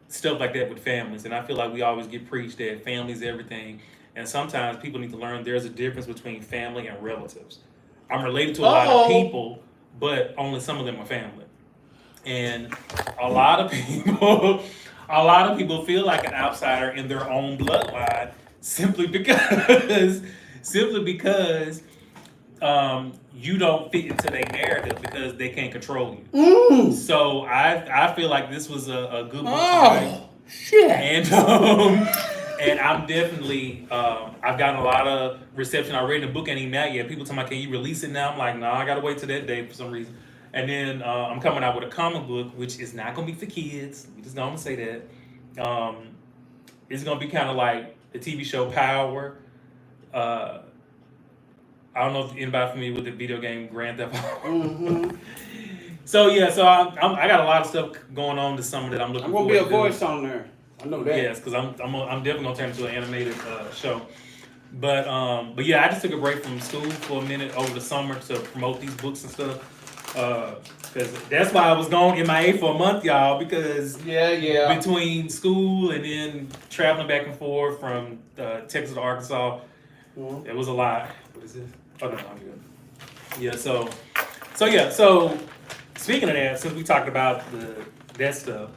stuff like that with families, and I feel like we always get preached that family's everything, and sometimes people need to learn there's a difference between family and relatives. I'm related to a lot of people, but only some of them are family, and a lot of people feel like an outsider in their own bloodline simply because you don't fit into their narrative because they can't control you. So I feel like this was a good book tonight. Shit. And I'm definitely I've gotten a lot of reception already. The book ain't even out yet. People tell me, can you release it now? I'm like, no, I gotta wait till that day for some reason. And then I'm coming out with a comic book, which is not gonna be for kids. We just gonna say that. It's gonna be kind of like the TV show Power. I don't know if anybody familiar with the video game Grand Theft Auto. So I got a lot of stuff going on this summer that I'm looking forward to. I'm gonna be a voice on there. I know that. Yes, because I'm definitely gonna turn into an animated show. But yeah, I just took a break from school for a minute over the summer to promote these books and stuff. Because that's why I was gone MIA for a month, y'all. Because between school and then traveling back and forth from Texas to Arkansas, it was a lot. What is this? Oh no, I'm good. Yeah, so speaking of that, since we talked about that stuff,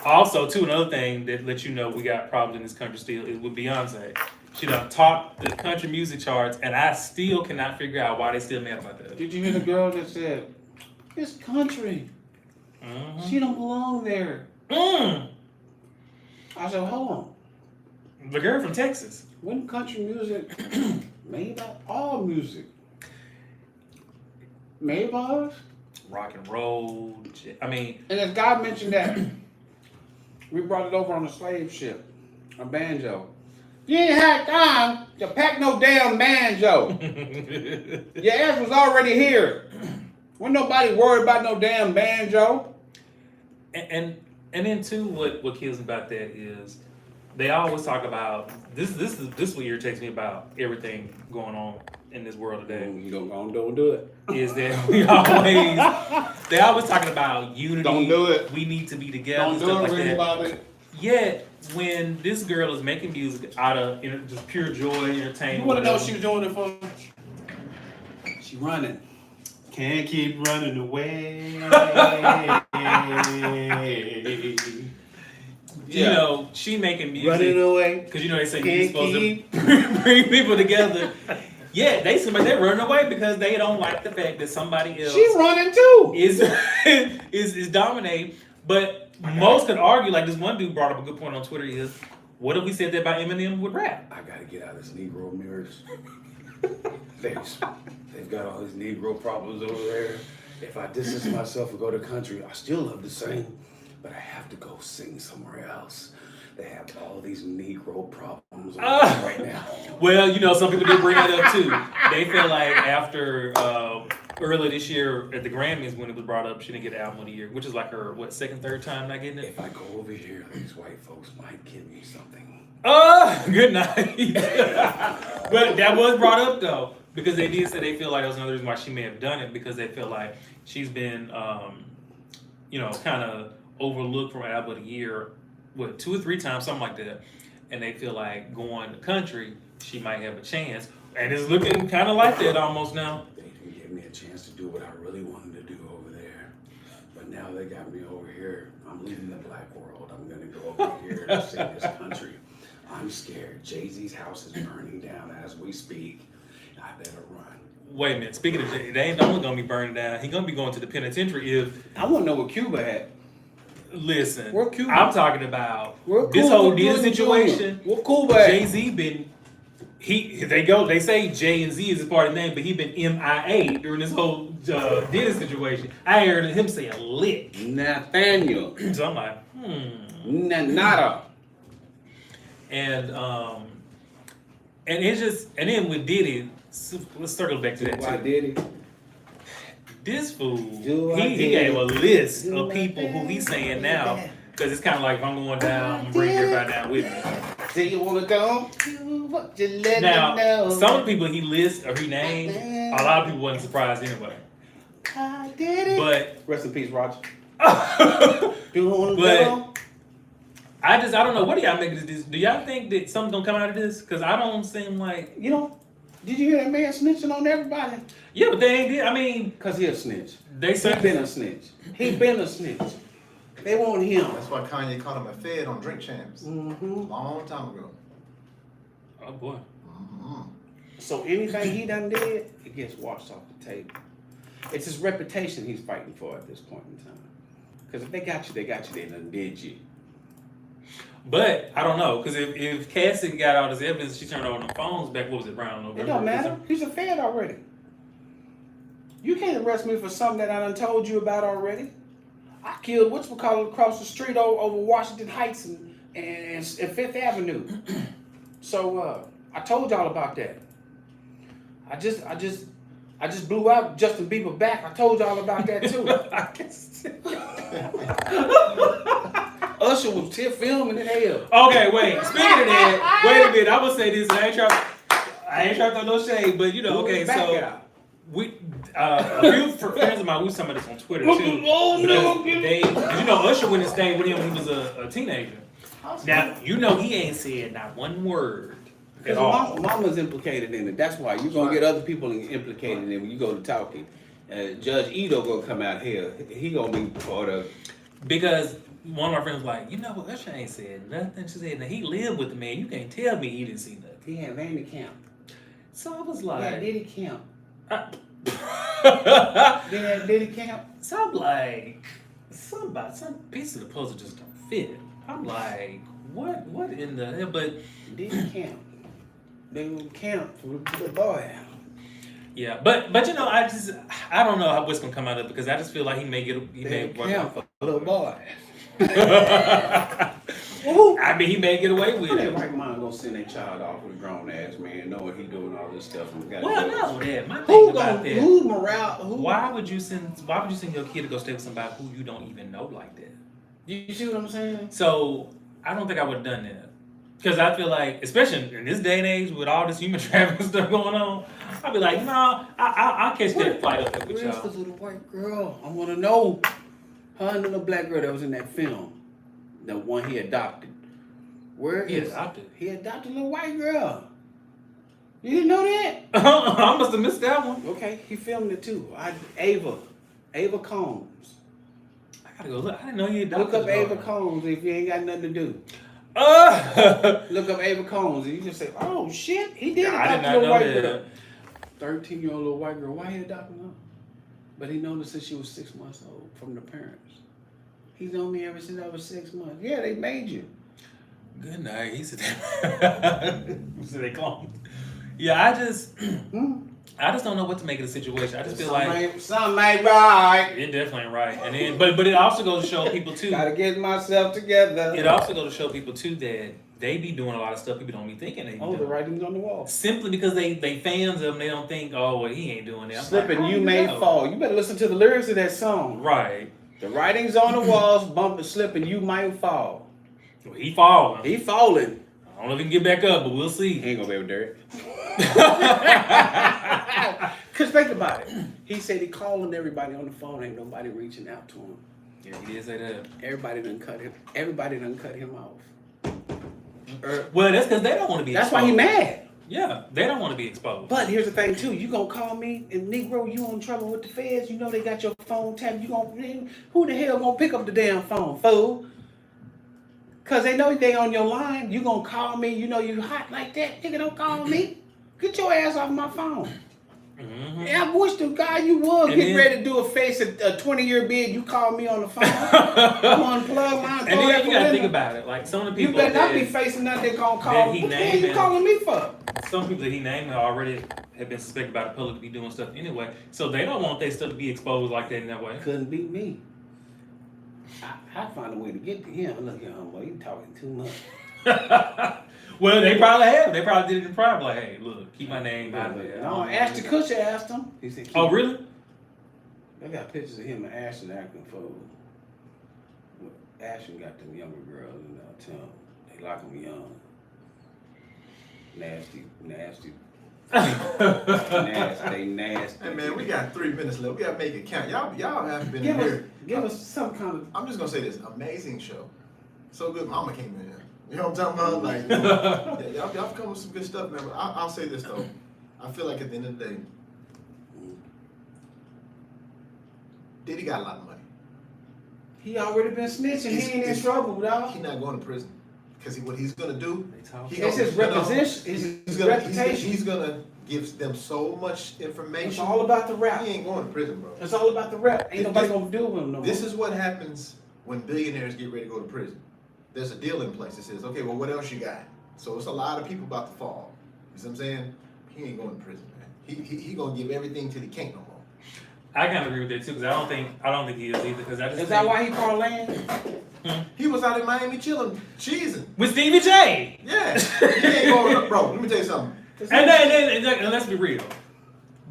also too another thing that lets you know we got problems in this country still is with Beyonce. She done topped the country music charts, and I still cannot figure out why they still mad about that. Did you hear the girl that said, "It's country. She don't belong there." I said, hold on. The girl from Texas. When country music made by all music made by us? Rock and roll. I mean, and as God mentioned that, we brought it over on a slave ship, a banjo. You ain't had time to pack no damn banjo. Your ass was already here. Wasn't nobody worried about no damn banjo. And then too, what kills me about that is they always talk about this what irritates me about everything going on in this world today. Don't do it. Is that they always talking about unity. Don't do it. We need to be together. Don't stuff do it, like that. Yet when this girl is making music out of just pure joy, entertainment. You want to know what she was doing it for? She running. Can't keep running away. You know, she making music. Running away. Because they say you're supposed to bring people together. Yeah, they're running away because they don't like the fact that somebody else she's running too. is dominating. But most could argue, like this one dude brought up a good point on Twitter, is what if we said that about Eminem with rap? I gotta get out of this Negro mirrors. They've got all these Negro problems over there. If I distance myself and go to country, I still love to sing, but I have to go sing somewhere else. They have all these Negro problems right now. Well, some people did bring it up too. They feel like after earlier this year at the Grammys when it was brought up, she didn't get Album of the Year, which is like her, second, third time not getting it? If I go over here, these white folks might give me something. Good night. But that was brought up though, because they did say they feel like that was another reason why she may have done it, because they feel like she's been, kind of overlooked for Album of the Year, 2 or 3 times, something like that. And they feel like going to country, she might have a chance. And it's looking kind of like that almost now. They didn't give me a chance to do what I really wanted to do over there. But now now they got me over here. I'm leaving the black world. I'm gonna go over here to save this country. I'm scared. Jay-Z's house is burning down as we speak. I better run. Wait a minute. Speaking of Jay, they ain't only gonna be burning down. He gonna be going to the penitentiary if. I want to know what Cuba had. Listen, Where Cuba? I'm talking about Where this Cuba whole deal Gooding situation. Jr.? What Cuba at? Jay-Z been. They say J and Z is his party name, but he been MIA during this whole Diddy situation. I heard him say a lick. Nathaniel. So I'm like, Nada. And it's just, and then with Diddy, let's circle back to that Why too. did he? This fool, Do I he did. gave a list Do of I people who did. he's saying now, because it's kind of like if I'm going down, I'm gonna bring everybody down with me. Do you want to go? What you let Now, me know? some of the people he lists or he named, a lot of people wasn't surprised anyway. I did it. But Rest in peace, Roger. but Do you want to go? I don't know. What do y'all make of this? Do y'all think that something's gonna come out of this? Because I don't seem like. You know, did you hear that man snitching on everybody? Yeah, but they ain't. I mean, Because he a snitch. they He said. been a snitch. He been a snitch. They want him. That's why Kanye called him a fed on Drink Champs. Mm-hmm. Long time ago. Oh boy. Mm-hmm. So anything he done did, it gets washed off the table. It's his reputation he's fighting for at this point in time. Because if they got you, they done did you. But I don't know, because if Cassie got all this evidence, she turned over the phones back. What was it, around November? It don't matter. He's a fed already. You can't arrest me for something that I done told you about already. I killed whatchamacallit across the street over Washington Heights and Fifth Avenue. So I told y'all about that. I just blew out Justin Bieber back. I told y'all about that too. Usher was still filming in hell. Okay, wait. Speaking of that, wait a minute. I would say this. I ain't trying to throw no shade, but you know, okay, Back so out. we a few friends of mine, we was talking about this on Twitter too. Because they, you know, Usher went and stayed with him when he was a teenager. Now, you know, he ain't said not one word at Because all. mama's implicated in it. That's why you're going to get other people implicated in it when you go to talking. Judge Ito going to come out here. He going to be part of it. Because one of my friends was like, you know what, Usher ain't said nothing. She said, now he lived with the man. You can't tell me he didn't see nothing. He had Vandy Camp. So I was He had like, Diddy Camp. I- They had Diddy Camp. so I'm like, some piece of the puzzle just don't fit. I'm like, what in the hell? But Diddy Camp. They were camp for the boy. yeah, but you know, I don't know what's gonna come out of it because I just feel like he may They were work camp for little boys. I mean, he may get away with That it. right mind gonna send their child off with a grown ass man knowing he doing all this stuff. And got Well, to not that. My thing about that. Who's morale? Why would you send your kid to go stay with somebody who you don't even know like that? You see what I'm saying? So I don't think I would have done that. Because I feel like, especially in this day and age with all this human trafficking stuff going on, I'd be like, no, I'll catch that flight up with Where's y'all. the little white girl? I want to know. Her and the little black girl that was in that film, the one he adopted. Where He is adopted. He adopted a little white girl. You didn't know that? I must have missed that one. Okay, he filmed it too. Ava Combs. I gotta go look. I didn't know he adopted. Look up a Ava daughter. Combs if you ain't got nothing to do. Look up Ava Combs and you just say, oh shit, he did I did adopt not a little know white that. girl. 13-year-old little white girl. Why he adopting her? But he known her since she was 6 months old from the parents. He's known me ever since I was 6 months. Yeah, they made you. Good night. He said that. He said they cloned. Yeah, I just don't know what to make of the situation. I just feel like something ain't right. it definitely ain't right. And then, but it also goes to show people too. Gotta get myself together. It also goes to show people too that they be doing a lot of stuff people don't be thinking they be Oh, the doing. writing's on the wall. Simply because they fans of them, they don't think, oh, well, he ain't doing that. I'm Slipping, like, you oh, may know. fall. You better listen to the lyrics of that song. Right. The writing's on the walls, bumping, slipping, you might fall. Well, he falling. He falling. I don't know if he can get back up, but we'll see. He ain't gonna be able to do it. Cause think about it. He said he calling everybody on the phone, ain't nobody reaching out to him. Yeah, he did say that. Everybody done cut him off. Well, that's because they don't want to be That's why he exposed. mad. Yeah, they don't want to be exposed. But here's the thing too, you gonna call me and Negro, you in trouble with the feds, you know they got your phone tapped, who the hell gonna pick up the damn phone, fool? Cause they know they on your line, you gonna call me, you know you hot like that, nigga don't call me. Get your ass off my phone. Mm-hmm. Yeah, I wish to God you would get ready to do a 20-year bid. You call me on the phone. I'm unplug mine. And then you gotta think about it. Like some of the You people better not be facing nothing gonna call. that he What the hell named you calling me for? some people that he named already have been suspected by the public to be doing stuff anyway. So they don't want their stuff to be exposed like that in that way. Couldn't beat me. I find a way to get to him. Look here, homeboy, you talking too much. Well, they probably have. They probably did it in private. Like, hey, look, keep my name out of there. No, Ashton Kutcher asked him. He said, Oh, really? They got pictures of him and Ashton acting fool. Ashton got them younger girls and tell them they like them young. Nasty. They nasty. Hey man, we got 3 minutes left. We gotta make it count. Y'all haven't been Give here. us some kind of. I'm just gonna say this: amazing show. So good, Mama came in here. You know what I'm talking about? Like, you know, yeah, y'all come with some good stuff, man. But I'll say this though: I feel like at the end of the day, Diddy got a lot of money. He already been snitching. He ain't in trouble, dog. He's not going to prison because what he's gonna do? It's his reputation. His reputation. He's gonna give them so much information. It's all about the rap. He ain't going to prison, bro. It's all about the rap. Ain't nobody gonna do with him no more. This is what happens when billionaires get ready to go to prison. There's a deal in place that says, okay, well, what else you got? So it's a lot of people about to fall. You see what I'm saying? He ain't going to prison, man. He gonna give everything till he can't no more. I kind of agree with that too, because I don't think he is either. Because I just Is that why he parlaying? He was out in Miami chilling, cheesing. with Stevie J? Yeah, he ain't going up, bro. Let me tell you something. And let's be real.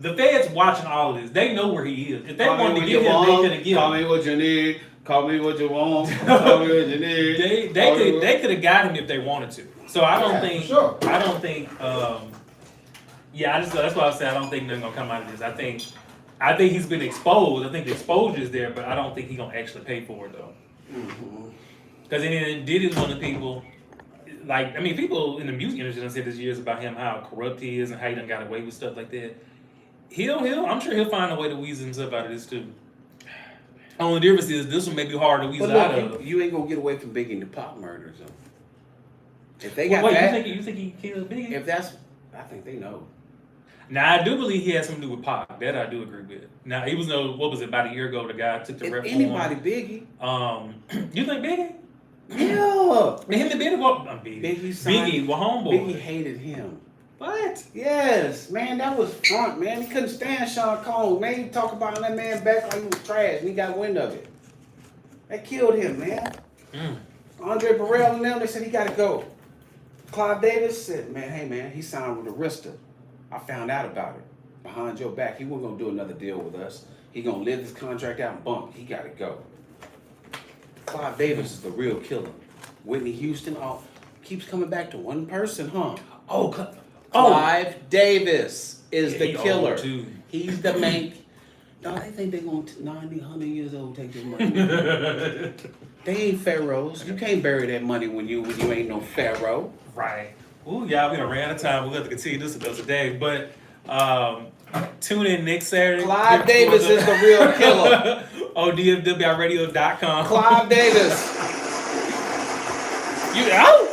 The feds watching all of this. They know where he is. If they wanted to get him, they could have given Call him. me what you need. Call me what you want. Call me what you need. They could have got him if they wanted to. So I don't think. Sure. I don't think. Yeah, that's why I said I don't think they're gonna come out of this. I think he's been exposed. I think the exposure is there, but I don't think he's gonna actually pay for it though. Because then Diddy's one of the people. Like, I mean, people in the music industry done said this years about him, how corrupt he is and how he done got away with stuff like that. I'm sure he'll find a way to weasel himself out of this too. Only difference is this one may be hard to weasel out of. You ain't gonna get away from Biggie and the Pop murders, though. If they Wait, got that, you think he killed Biggie? if that's, I think they know. Now I do believe he had something to do with Pac. That I do agree with. Now he was what was it, about a year ago? The guy took the If rep. anybody, Biggie. You think Biggie? Yeah. Him and Biggie Biggie were homeboys. Biggie hated him. What? Yes, man, that was front, man. He couldn't stand Sean Combs. Man, he talk about that man back like he was trash, and he got wind of it. They killed him, man. Andre Burrell and them, they said he got to go. Clive Davis said, man, hey, man, he signed with Arista. I found out about it. Behind your back, he wasn't going to do another deal with us. He going to live this contract out and bump. He got to go. Clive Davis is the real killer. Whitney Houston keeps coming back to one person, huh? Clive Davis is the killer. Too. He's the main. No, they think they're going to 90, 100 years old take this money. They ain't pharaohs. You can't bury that money when you ain't no pharaoh. Right. Ooh, y'all, we done ran out of time. We'll have to continue this another day. But tune in next Saturday. Clive Davis is the real killer. On DFWRadio.com. Clive Davis. You out?